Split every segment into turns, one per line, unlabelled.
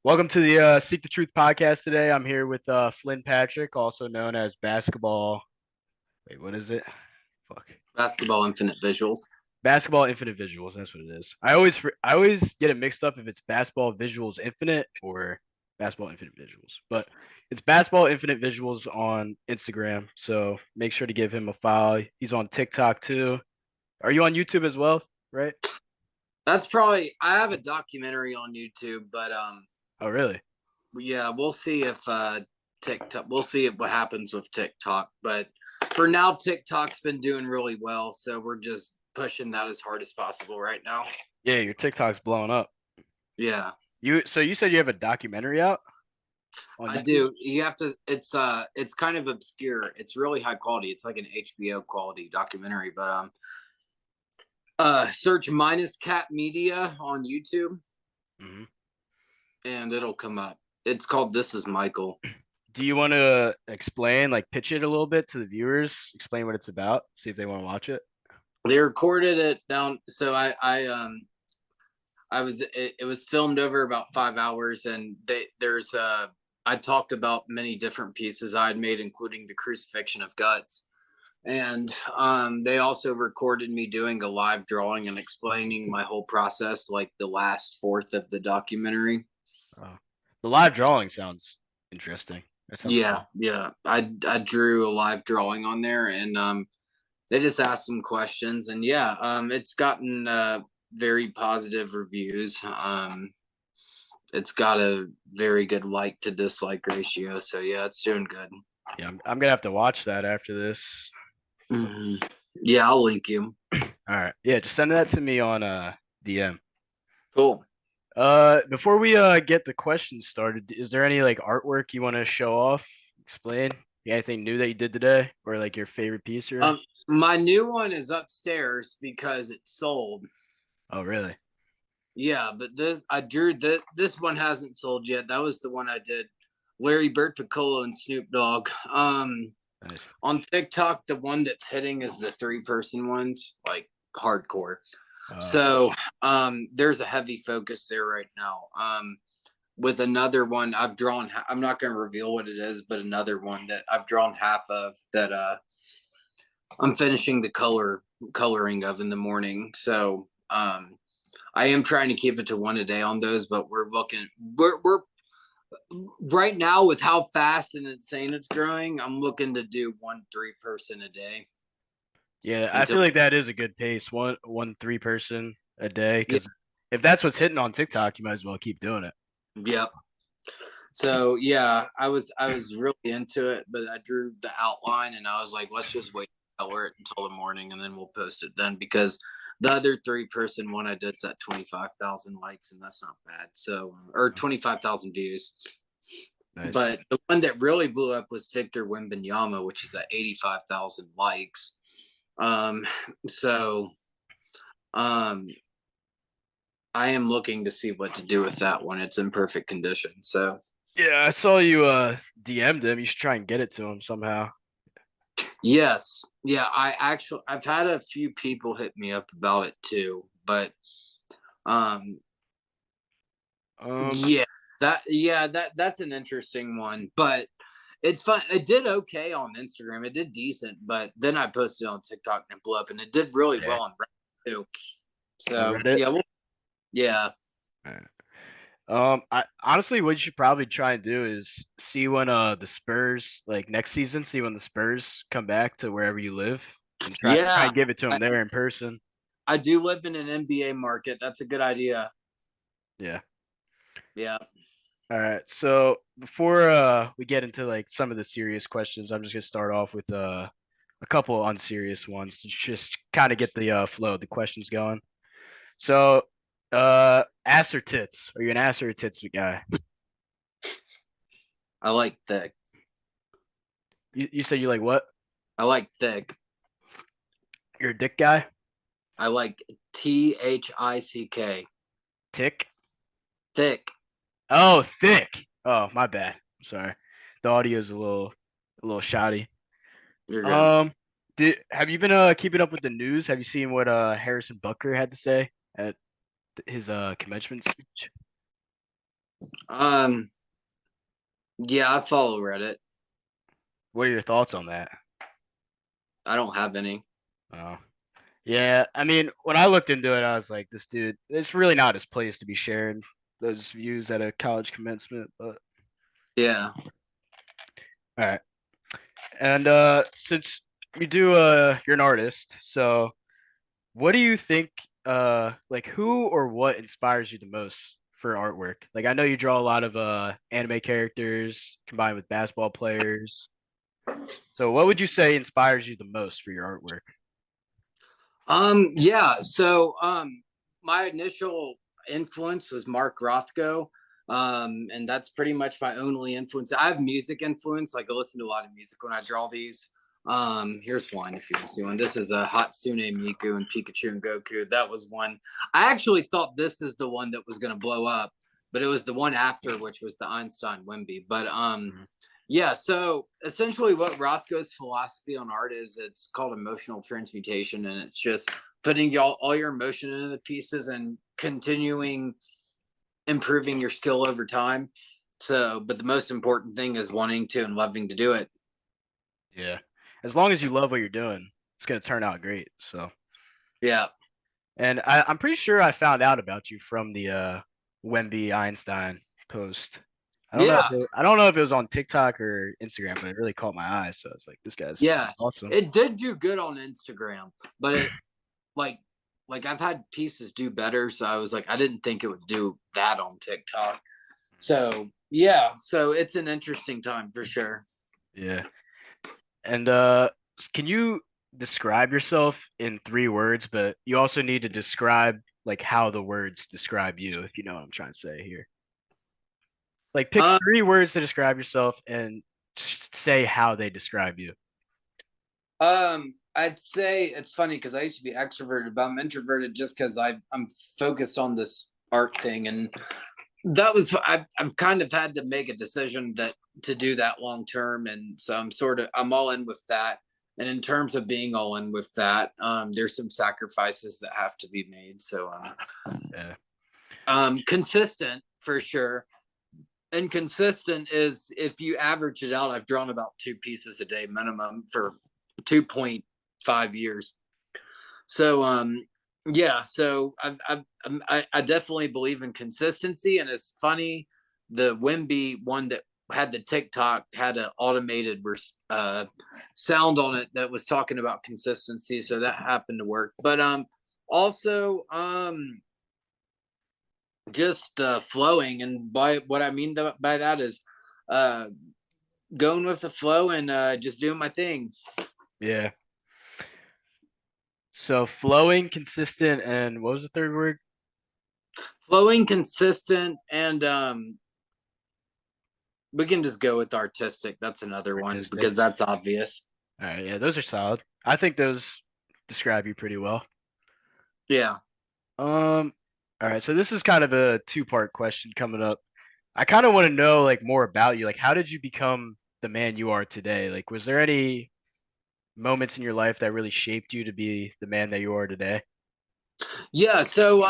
Welcome to the Seek the Truth podcast today. I'm here with Flynn Patrick, also known as Basketball. Wait, what is it? Fuck.
Basketball Infinite Visuals.
Basketball Infinite Visuals. That's what it is. I always get it mixed up if it's Basketball Visuals Infinite or Basketball Infinite Visuals. But it's Basketball Infinite Visuals on Instagram. So make sure to give him a follow. He's on TikTok too. Are you on YouTube as well? Right?
That's probably I have a documentary on YouTube, but
Oh, really?
yeah, we'll see if TikTok. We'll see what happens with TikTok. But for now, TikTok's been doing really well, so we're just pushing that as hard as possible right now.
Yeah, your TikTok's blowing up.
Yeah,
You said you have a documentary out on
I
YouTube?
do. You have to. It's kind of obscure. It's really high quality. It's like an HBO quality documentary, but search minus cat media on YouTube
Hmm.
and it'll come up. It's called This Is Michael.
Do you want to explain, like, pitch it a little bit to the viewers? Explain what it's about. See if they want to watch it.
They recorded it down, so it was filmed over about 5 hours, and I talked about many different pieces I had made, including the crucifixion of guts. And they also recorded me doing a live drawing and explaining my whole process, like the last fourth of the documentary.
Uh, the live drawing sounds interesting. That sounds
Yeah,
cool.
yeah. I drew a live drawing on there, and they just asked some questions, and yeah, it's gotten very positive reviews. It's got a very good like to dislike ratio, so yeah, it's doing good.
Yeah, I'm gonna have to watch that after this.
Hmm. Yeah, I'll link you.
All right. Yeah, just send that to me on DM.
Cool.
Before we get the questions started, is there any like artwork you want to show off? Explain? Anything new that you did today, or like your favorite piece or?
My new one is upstairs because it sold.
Oh, really?
Yeah, but this I drew this. This one hasn't sold yet. That was the one I did. Larry Bird, Piccolo, and Snoop Dogg.
Nice.
On TikTok, the one that's hitting is the three-person ones, like hardcore.
Uh,
So there's a heavy focus there right now. With another one I've drawn, I'm not going to reveal what it is, but another one that I've drawn half of that I'm finishing the coloring of in the morning. So I am trying to keep it to one a day on those, but we're right now with how fast and insane it's growing. I'm looking to do one three-person a day
Yeah, I
until
feel like that is a good pace. One three person a day.
yeah,
Because if that's what's hitting on TikTok, you might as well keep doing it.
yep. So yeah, I was really into it, but I drew the outline and I was like, let's just wait color it until the morning and then we'll post it then because the other three-person one I did's at 25,000 likes and that's not bad. So or 25,000 views.
Nice.
But the one that really blew up was Victor Wembanyama, which is at 85,000 likes. Um, so um, I am looking to see what to do with that one. It's in perfect condition. So
Yeah, I saw you DM'd him. You should try and get it to him somehow.
yes, yeah, I've had a few people hit me up about it too, but um,
Um,
that's an interesting one, but it's fun. It did okay on Instagram. It did decent, but then I posted it on TikTok and it blew up, and it did really
yeah,
well on Reddit too.
on
So
Reddit.
yeah,
Alright. I honestly, what you should probably try and do is see when the Spurs like next season, see when the Spurs come back to wherever you live, and try
yeah.
and give it to them
I,
there in person.
I do live in an NBA market. That's a good idea.
Yeah.
Yeah.
All right. So before we get into like some of the serious questions, I'm just gonna start off with a couple unserious ones to just kind of get the flow of the questions going. So ass or tits? Are you an ass or a tits guy?
I like thick.
You said you like what?
I like thick.
You're a dick guy?
I like THICK.
Tick?
Thick.
Oh, thick. Oh, my bad. I'm sorry. The audio is a little shoddy.
You're good.
Um, have you been keeping up with the news? Have you seen what Harrison Butker had to say at his commencement speech?
Um, yeah, I follow Reddit.
What are your thoughts on that?
I don't have any.
Oh. Yeah, I mean, when I looked into it, I was like, this dude, it's really not his place to be sharing those views at a college commencement. But
Yeah.
all right, and since you're an artist, so what do you think, like who or what inspires you the most for artwork? Like I know you draw a lot of anime characters combined with basketball players. So what would you say inspires you the most for your artwork?
Yeah. My initial influence was Mark Rothko. And that's pretty much my only influence. I have music influence, like I listen to a lot of music when I draw these. Here's one if you want to see one. This is a Hatsune Miku and Pikachu and Goku. That was one. I actually thought this is the one that was gonna blow up, but it was the one after, which was the Einstein Wimby. But
Mhm.
yeah, so essentially what Rothko's philosophy on art is, it's called emotional transmutation, and it's just putting all your emotion into the pieces and continuing improving your skill over time. So, but the most important thing is wanting to and loving to do it.
Yeah, as long as you love what you're doing, it's gonna turn out great. So.
Yeah.
And I'm pretty sure I found out about you from the Wemby Einstein post.
Yeah.
I don't know if it was on TikTok or Instagram, but it really caught my eye. So I was like, this guy's
Yeah.
awesome.
It did do good on Instagram, but it like like I've had pieces do better, so I was like I didn't think it would do that on TikTok. So, yeah, so it's an interesting time for sure.
Yeah. And can you describe yourself in 3 words, but you also need to describe like how the words describe you, if you know what I'm trying to say here. Like pick
Um
3 words to describe yourself and say how they describe you.
I'd say it's funny because I used to be extroverted, but I'm introverted just because I'm focused on this art thing, and I've kind of had to make a decision that to do that long term, and so I'm all in with that. And in terms of being all in with that, there's some sacrifices that have to be made.
Yeah.
Consistent for sure. And consistent is, if you average it out, I've drawn about 2 pieces a day minimum for 2.5 years. So yeah, so I definitely believe in consistency, and it's funny, the Wimby one that had the TikTok had an automated sound on it that was talking about consistency, so that happened to work. But also just flowing, and by what I mean by that is uh going with the flow and just doing my thing.
Yeah. So flowing, consistent, and what was the third word?
Flowing, consistent, and we can just go with artistic. That's another one
Artistic.
because that's obvious.
All right, yeah, those are solid. I think those describe you pretty well.
Yeah.
All right, so this is kind of a two-part question coming up. I kind of want to know like more about you. Like, how did you become the man you are today? Like, was there any moments in your life that really shaped you to be the man that you are today?
Yeah. So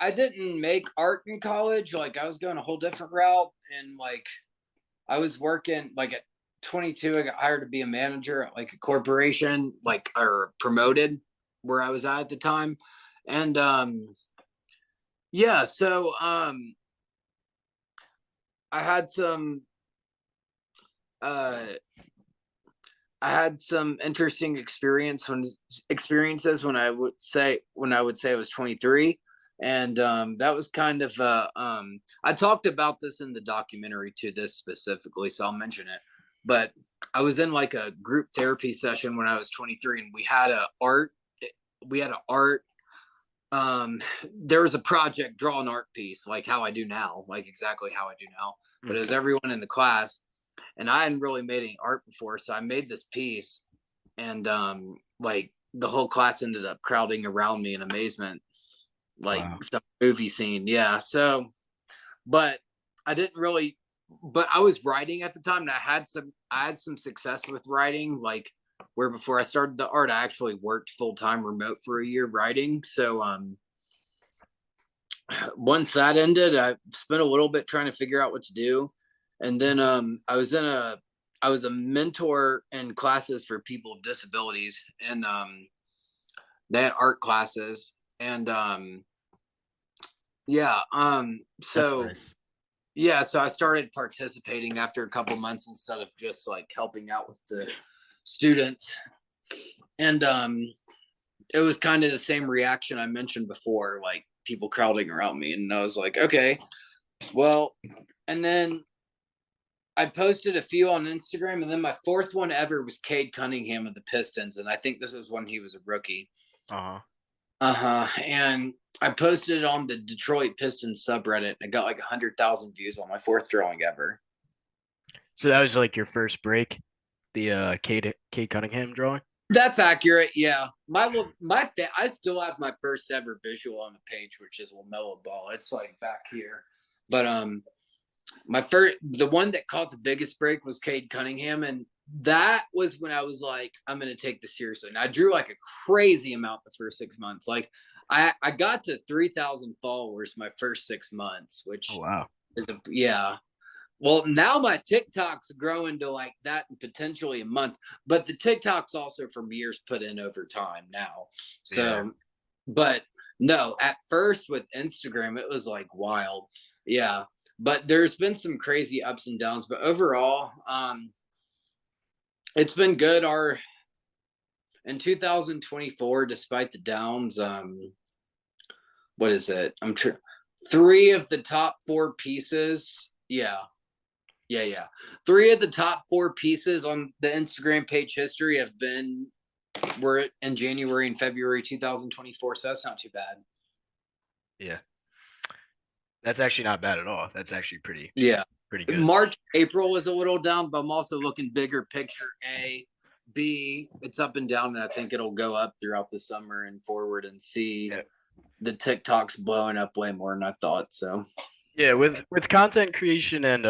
I didn't make art in college. Like I was going a whole different route, and like I was working like at 22. I got hired to be a manager at like a corporation, like, or promoted where I was at the time. And yeah, I had some uh I had some interesting experiences when I would say I was 23. And that was kind of I talked about this in the documentary to this specifically, so I'll mention it. But I was in like a group therapy session when I was 23, and we had an art there was a project, draw an art piece, like how I do now, like exactly how I do now. But it was
Okay.
everyone in the class, and I hadn't really made any art before, so I made this piece, and like the whole class ended up crowding around me in amazement, like
Wow.
some movie scene. Yeah. So, but I didn't really. But I was writing at the time, and I had some success with writing, like where before I started the art, I actually worked full time remote for a year writing. So once that ended, I spent a little bit trying to figure out what to do. And then I was a mentor in classes for people with disabilities, and they had art classes. And yeah,
That's
so
nice.
yeah, so I started participating after a couple months instead of just like helping out with the students. And it was kind of the same reaction I mentioned before, like people crowding around me. And I was like, okay, well, and then I posted a few on Instagram, and then my fourth one ever was Cade Cunningham of the Pistons, and I think this was when he was a rookie.
Uh-huh.
And I posted it on the Detroit Pistons subreddit, and I got like 100,000 views on my fourth drawing ever.
So that was like your first break, the Kate Cunningham drawing.
That's accurate. Yeah, I still have my first ever visual on the page, which is Lamelo Ball. It's like back here, but the one that caught the biggest break was Cade Cunningham, and that was when I was like, I'm gonna take this seriously. And I drew like a crazy amount the first 6 months. Like I got to 3,000 followers my first 6 months,
Oh
which
wow.
is a yeah. Well, now my TikTok's growing to like that and potentially a month, but the TikTok's also from years put in over time now.
Yeah.
So, but no, at first with Instagram, it was like wild. Yeah. But there's been some crazy ups and downs, but overall, it's been good. Our in 2024, despite the downs, what is it? Three of the top four pieces. Yeah, yeah. Three of the top four pieces on the Instagram page history have been were in January and February 2024. So that's not too bad.
Yeah. That's actually not bad at all. That's actually
Yeah.
pretty good.
March, April was a little down, but I'm also looking bigger picture. B, it's up and down, and I think it'll go up throughout the summer and forward. And C,
Yeah.
the TikTok's blowing up way more than I thought. So
Yeah, with content creation and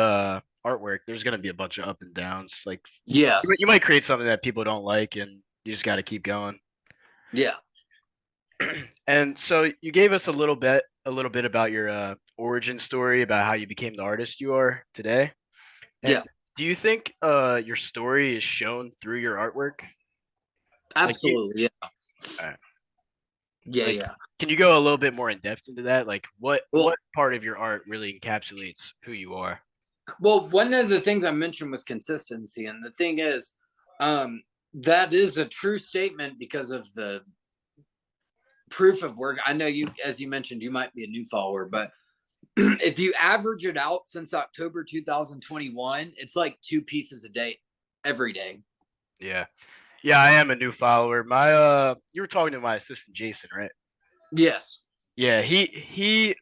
artwork, there's gonna be a bunch of up and downs. Like you
yes,
might create something that people don't like, and you just got to keep going.
yeah,
And so you gave us a little bit about your origin story, about how you became the artist you are today.
yeah,
And do you think your story is shown through your artwork? Like you,
absolutely, yeah,
uh,
yeah,
like
yeah.
can you go a little bit more in depth into that? Like
Well,
what part of your art really encapsulates who you are?
one of the things I mentioned was consistency, and the thing is, that is a true statement because of the proof of work. I know you, as you mentioned, you might be a new follower, but if you average it out since October 2021, it's like two pieces a day every day.
Yeah. Yeah, I am a new follower. My you were talking to my assistant Jason, right?
Yes.
Yeah,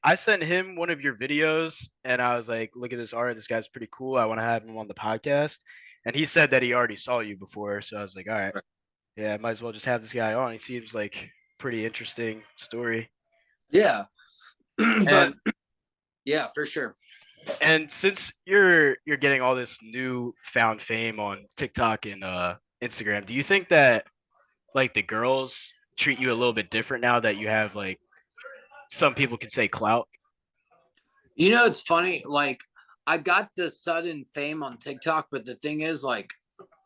I sent him one of your videos and I was like, look at this art, this guy's pretty cool. I want to have him on the podcast. And he said that he already saw you before, so I was like, all right, yeah, might as well just have this guy on. He seems like pretty interesting story.
Yeah.
And
But yeah, for sure.
and since you're getting all this new found fame on TikTok and Instagram, do you think that like the girls treat you a little bit different now that you have like some people could say clout?
You know, it's funny. Like, I got this sudden fame on TikTok, but the thing is, like,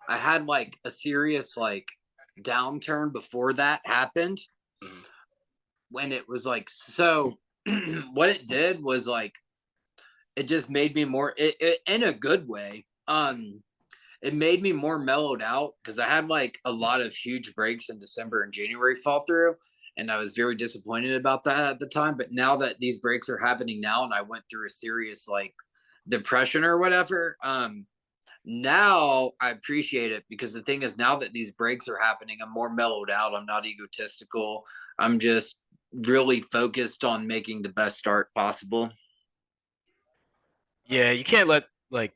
I had like a serious like downturn before that happened
Mhm.
when it was like so. What it did was like it just made me more in a good way. It made me more mellowed out because I had like a lot of huge breaks in December and January fall through. And I was very disappointed about that at the time. But now that these breaks are happening now, and I went through a serious like depression or whatever, now I appreciate it because the thing is, now that these breaks are happening, I'm more mellowed out. I'm not egotistical. I'm just really focused on making the best start possible.
Yeah, you can't let like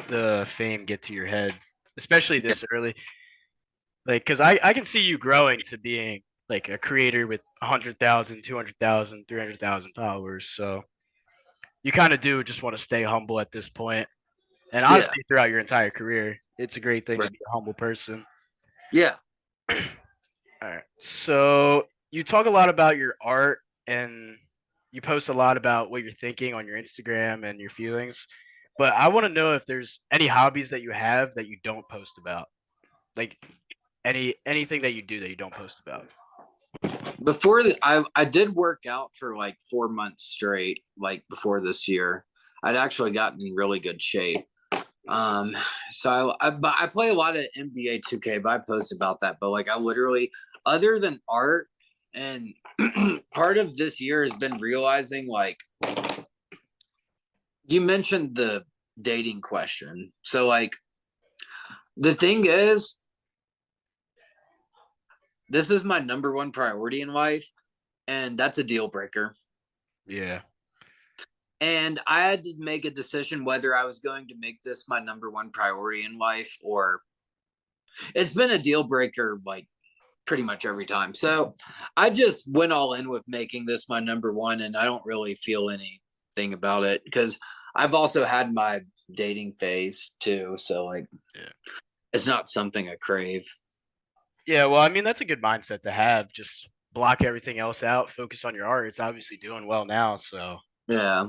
the fame get to your head, especially
Yeah.
this early. Like, cause I can see you growing to being like a creator with 100,000, 200,000, 300,000 followers. So you kind of do just want to stay humble at this point. And
Yeah.
honestly, throughout your entire career, it's a great thing to
Right.
be a humble person.
Yeah.
All right. So you talk a lot about your art and you post a lot about what you're thinking on your Instagram and your feelings, but I want to know if there's any hobbies that you have that you don't post about, like anything that you do that you don't post about.
I did work out for like 4 months straight, like before this year. I'd actually gotten in really good shape. Um, but I play a lot of NBA 2K, but I post about that. But like, I literally, other than art, and part of this year has been realizing, like, you mentioned the dating question. So, like, the thing is, this is my number one priority in life, and that's a deal breaker.
Yeah.
And I had to make a decision whether I was going to make this my number one priority in life, or it's been a deal breaker like pretty much every time. So I just went all in with making this my number one, and I don't really feel anything about it because I've also had my dating phase too. So like,
Yeah.
it's not something I crave.
Yeah, well, I mean, that's a good mindset to have. Just block everything else out, focus on your art. It's obviously doing well now, so
Yeah,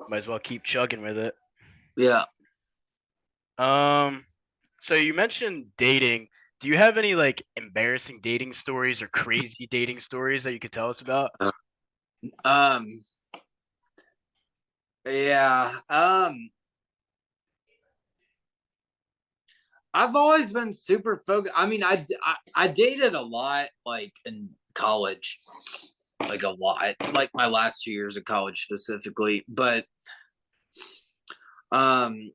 might as well keep chugging with it.
yeah.
Um, so you mentioned dating. Do you have any like embarrassing dating stories or crazy dating stories that you could tell us about?
Um, yeah. I've always been super focused. I mean, I dated a lot, like in college, like a lot, like my last 2 years of college specifically. But um,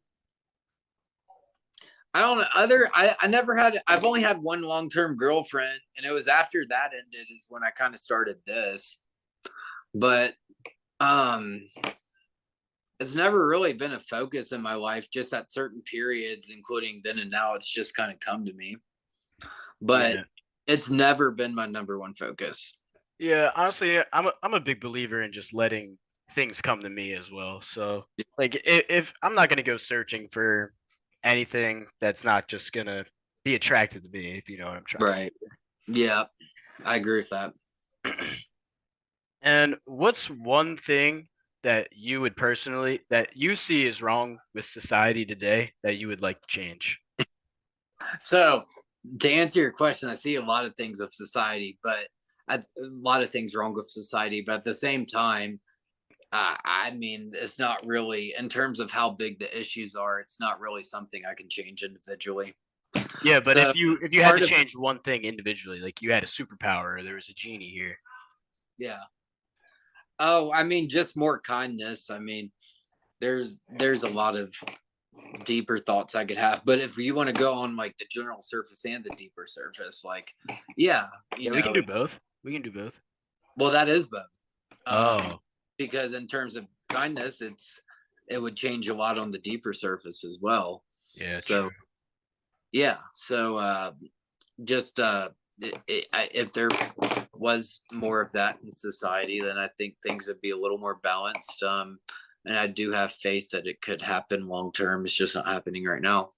I don't know. I never had. I've only had one long term girlfriend, and it was after that ended is when I kind of started this. But um, it's never really been a focus in my life. Just at certain periods, including then and now, it's just kind of come to me. But
Yeah.
it's never been my number one focus.
Yeah, honestly, I'm a big believer in just letting things come to me as well. So, like, if I'm not gonna go searching for anything that's not just gonna be attracted to me, if you know what I'm trying to
Right. Yeah, I agree with that.
say. And what's one thing that you would personally that you see is wrong with society today that you would like to change?
So, to answer your question, I see a lot of things of society, but a lot of things wrong with society. But at the same time, I mean, it's not really in terms of how big the issues are. It's not really something I can change individually.
Yeah, but
So
if you had to
part of
change one thing individually, like you had a superpower or there was a genie here.
yeah. Oh, I mean, just more kindness. I mean, there's a lot of deeper thoughts I could have. But if you want to go on like the general surface and the deeper surface, like, yeah,
Yeah, we can do
it's
both. We can do both.
well, that is both.
Oh,
Because in terms of kindness, it would change a lot on the deeper surface as well.
yeah, true.
So yeah, so just if there was more of that in society, then I think things would be a little more balanced. And I do have faith that it could happen long term. It's just not happening right now.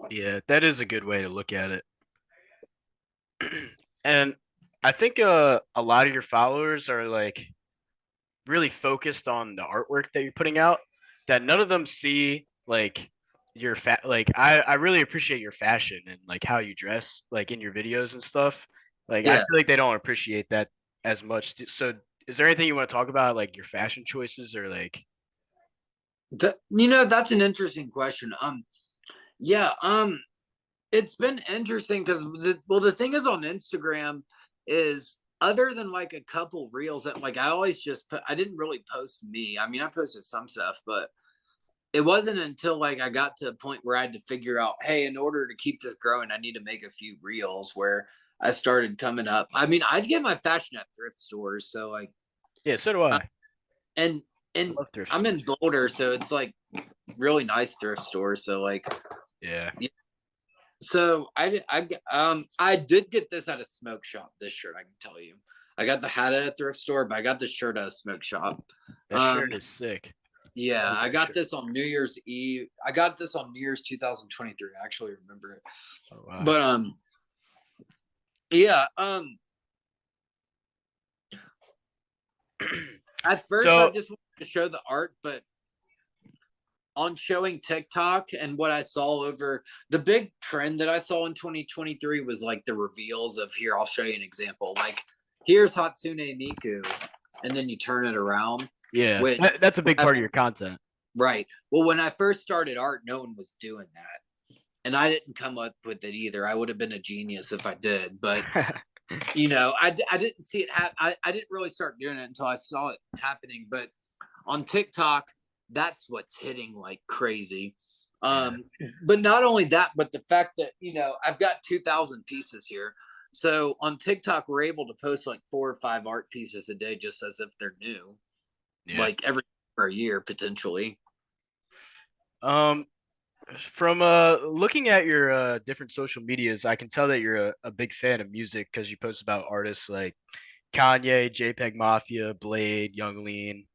Yeah, that is a good way to look at it. And I think a lot of your followers are like really focused on the artwork that you're putting out that none of them see like your like I really appreciate your fashion and like how you dress like in your videos and stuff. Like I
Yeah,
feel like they don't appreciate that as much. So is there anything you want to talk about like your fashion choices or like
that's an interesting question. Yeah, it's been interesting because the thing is on Instagram is other than like a couple reels that like I always just put, I didn't really post me. I mean, I posted some stuff, but it wasn't until like I got to a point where I had to figure out, hey, in order to keep this growing, I need to make a few reels where I started coming up. I mean, I'd get my fashion at thrift stores, so like,
yeah, so do
uh,
I.
and
I
and
love thrift
I'm in
stores.
Boulder, so it's like really nice thrift stores. So like,
Yeah.
so I did get this at a smoke shop. This shirt, I can tell you. I got the hat at a thrift store, but I got the shirt at a smoke shop.
That
Um,
shirt is sick. I
yeah,
like
I
that
got
shirt.
this on New Year's Eve. I got this on New Year's 2023. I actually remember it.
Oh wow.
But yeah, At first, I
So
just wanted to show the art, but on showing TikTok and what I saw over the big trend that I saw in 2023 was like the reveals of here. I'll show you an example. Like here's Hatsune Miku, and then you turn it around.
yeah,
Which
that's a big part of your content.
right. Well, when I first started art, no one was doing that, and I didn't come up with it either. I would have been a genius if I did, but I didn't see it. I didn't really start doing it until I saw it happening. But on TikTok, that's what's hitting like crazy. Um, but not only that, but the fact that I've got 2,000 pieces here. So on TikTok, we're able to post like 4 or 5 art pieces a day, just as if they're new,
Yeah.
like every for a year potentially.
Um, from looking at your different social medias, I can tell that you're a big fan of music because you post about artists like Kanye, JPEG Mafia, Blade, Young Lean.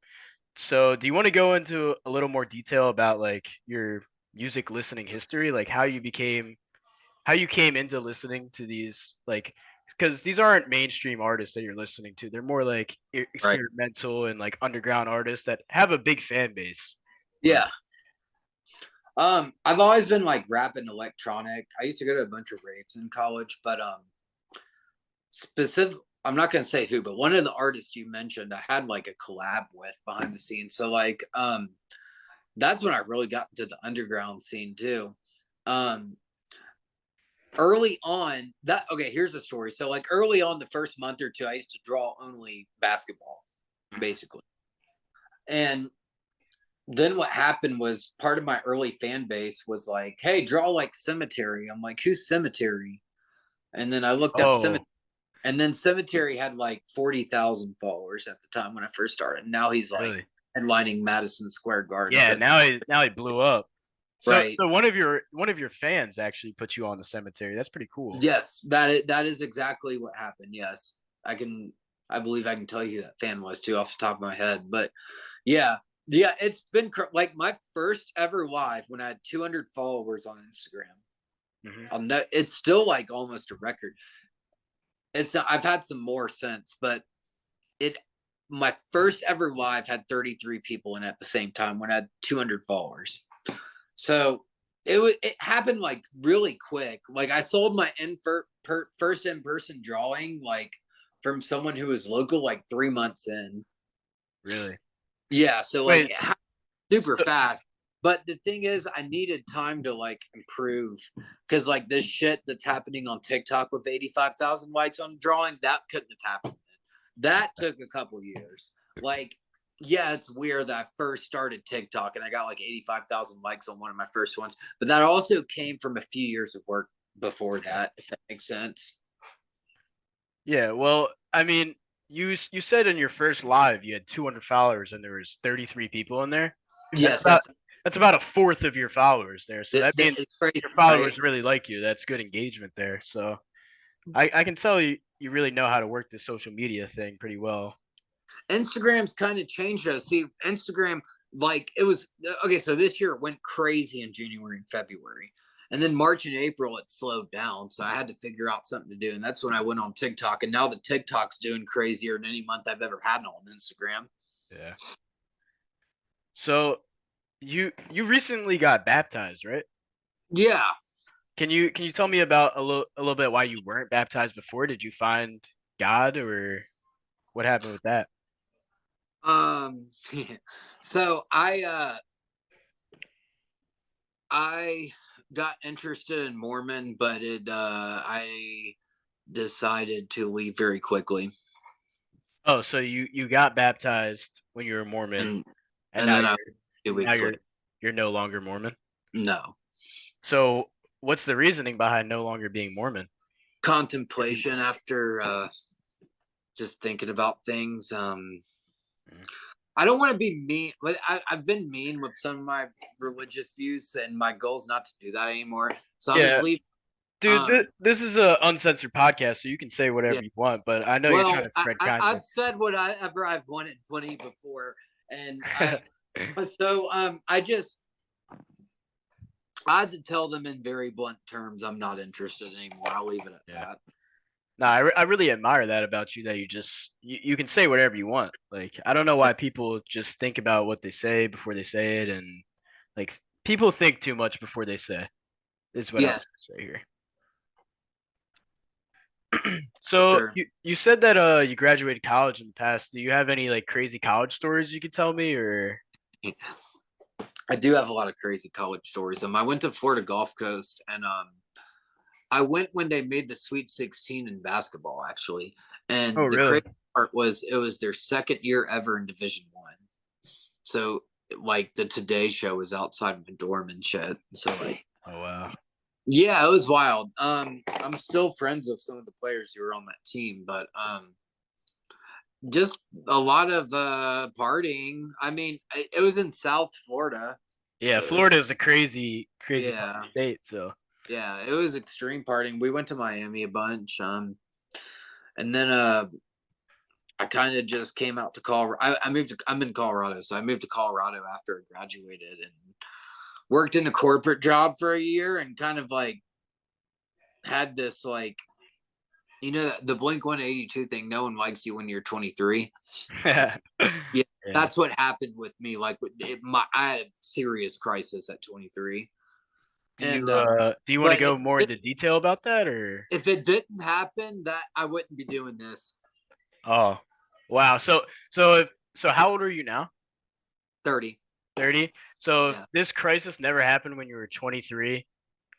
So, do you want to go into a little more detail about like your music listening history, like how you came into listening to these, like, because these aren't mainstream artists that you're listening to. They're more like
Right.
experimental and like underground artists that have a big fan base. But
Yeah. I've always been like rapping electronic. I used to go to a bunch of raves in college, but specific I'm not gonna say who, but one of the artists you mentioned, I had like a collab with behind the scenes. So like that's when I really got into the underground scene too. Um early on that okay, here's the story. So like early on the first month or two, I used to draw only basketball, basically. And then what happened was part of my early fan base was like, hey, draw like Cemetery. I'm like, who's Cemetery? And then I looked up Cemetery.
oh,
And then Cemetery had like 40,000 followers at the time when I first started. Now he's like
really?
headlining Madison Square Garden.
Yeah,
So it's
now he blew up. So
right.
one of your fans actually put you on the cemetery. That's pretty cool.
Yes, that is exactly what happened. Yes. I believe I can tell you who that fan was too off the top of my head. But yeah, yeah, it's been like my first ever live when I had 200 followers on Instagram.
Hmm.
It's still like almost a record. It's not, I've had some more since, but it my first ever live had 33 people in it at the same time when I had 200 followers. So it happened like really quick. Like I sold my first in person drawing like from someone who was local like 3 months in.
Really?
Yeah, so like
Wait.
it super
So,
fast. But the thing is, I needed time to like improve because like this shit that's happening on TikTok with 85,000 likes on drawing that couldn't have happened. That took a couple years. Like, yeah, it's weird that I first started TikTok and I got like 85,000 likes on one of my first ones, but that also came from a few years of work before that, if that makes sense.
yeah, well, I mean, you said in your first live you had 200 followers and there was 33 people in there. That's
Yes,
about that's about a fourth of your followers there. So that
that is
means
crazy,
your
right?
followers really like you. That's good engagement there. So I can tell you really know how to work this social media thing pretty well.
Instagram's kind of changed us. See, Instagram, like it was okay. So this year it went crazy in January and February. And then March and April, it slowed down. So I had to figure out something to do. And that's when I went on TikTok. And now the TikTok's doing crazier than any month I've ever had on Instagram.
Yeah. So you recently got baptized, right?
Yeah.
Can you tell me about a little bit why you weren't baptized before? Did you find God or what happened with that?
Um, so I got interested in Mormon, but I decided to leave very quickly.
Oh, so you got baptized when you were Mormon,
And
and
and
now
then
you're
I 2 weeks
now
later.
you're no longer Mormon.
No.
So what's the reasoning behind no longer being Mormon?
Contemplation after just thinking about things.
Mm.
I don't want to be mean, but I've been mean with some of my religious views, and my goal is not to do that anymore. So I'll just
Yeah,
leave.
dude,
Um,
this is a uncensored podcast, so you can say
yeah.
whatever you want. But I know you're trying
Well,
to spread
I've
kindness.
said whatever I've wanted plenty before, and I had to tell them in very blunt terms I'm not interested anymore. I'll leave it at
Yeah.
that.
No, I really admire that about you, that you can say whatever you want. Like, I don't know why people just think about what they say before they say it, and like people think too much before they say. Is what I want
Yes,
to say here.
for
So
sure.
you said that you graduated college in the past. Do you have any like crazy college stories you could tell me, or?
I do have a lot of crazy college stories. I went to Florida Gulf Coast, and I went when they made the Sweet 16 in basketball, actually.
Oh,
And the
really?
crazy part was it was their second year ever in Division One. So like the Today Show was outside my dorm and shit. So like,
Oh, wow.
yeah, it was wild. I'm still friends with some of the players who were on that team, but just a lot of partying. I mean, it was in South Florida,
Yeah,
so it was,
Florida is a crazy, crazy fucking
yeah,
state. So
yeah, it was extreme partying. We went to Miami a bunch, and then I kind of just came out to Colorado. I moved. I'm in Colorado, so I moved to Colorado after I graduated and worked in a corporate job for a year, and kind of like had this like, the Blink 182 thing. No one likes you when you're 23.
yeah.
Yeah, that's what happened with me. Like, I had a serious crisis at 23, and
Do you want to
but
go more into detail about that, or?
if it didn't happen, that I wouldn't be doing this.
Oh, wow. So how old are you now?
30.
30. So if
Yeah,
this crisis never happened when you were 23,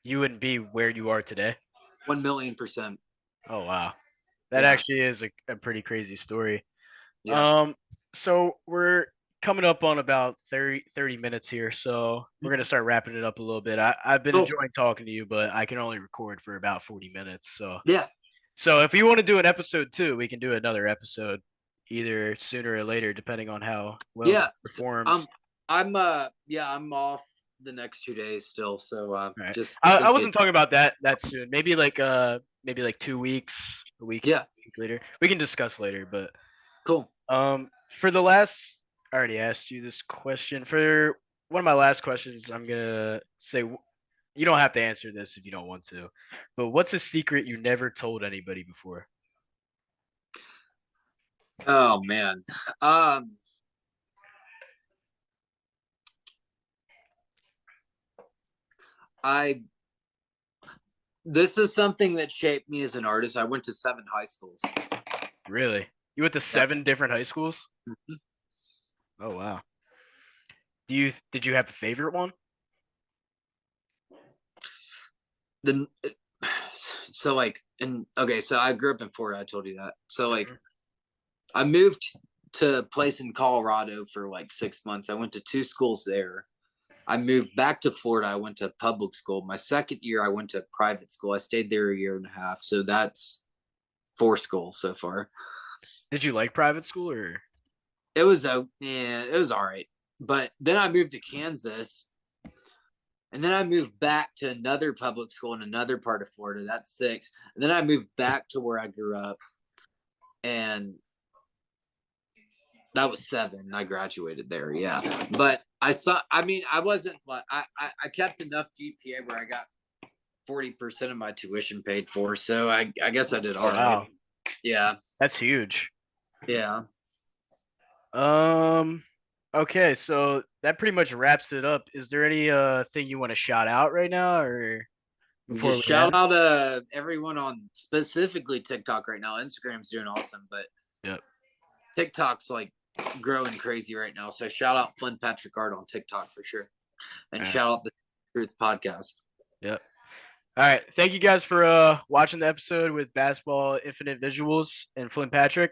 you wouldn't be where you are today.
1,000,000%.
Oh, wow. That
Yeah,
actually is a pretty crazy story.
yeah.
Um, so we're coming up on about 30 minutes here, so we're gonna start wrapping it up a little bit. I've been
Cool.
enjoying talking to you, but I can only record for about 40 minutes.
Yeah,
So if you want to do an episode 2, we can do another episode either sooner or later, depending on how well this
yeah.
performs.
Yeah, I'm off the next 2 days still. So
All right.
just
I
send me
wasn't talking about that soon. Maybe like 2 weeks,
yeah,
a week later. We can discuss later, but
cool.
for the last, I already asked you this question. For one of my last questions, I'm gonna say you don't have to answer this if you don't want to, but what's a secret you never told anybody before?
Oh man. Um I This is something that shaped me as an artist. I went to 7 high schools.
Really? You went to
Yep.
7 different high schools? Oh, wow. Did you have a favorite one?
The so like and okay, so I grew up in Florida, I told you that. So like
Mhm.
I moved to a place in Colorado for like 6 months. I went to 2 schools there. I moved back to Florida. I went to public school. My second year, I went to private school. I stayed there a year and a half. So that's 4 schools so far.
Did you like private school or?
It was all right. But then I moved to Kansas, and then I moved back to another public school in another part of Florida. That's 6. And then I moved back to where I grew up, and that was 7. I graduated there. Yeah, but I saw. I mean, I wasn't. I kept enough GPA where I got 40% of my tuition paid for. So I guess I did
Oh,
all right.
wow.
Yeah.
That's huge.
Yeah.
Um, okay, so that pretty much wraps it up. Is there any thing you want to shout out right now or before
Just
we
shout
end?
out to everyone on specifically TikTok right now. Instagram's doing awesome, but
Yep.
TikTok's like growing crazy right now. So shout out FlynnPatrickArt on TikTok for sure. And
All right.
shout out the Truth Podcast.
Yep. All right. Thank you guys for watching the episode with Basketball Infinite Visuals and Flynn Patrick.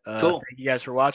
Cool.
Thank you guys for watching.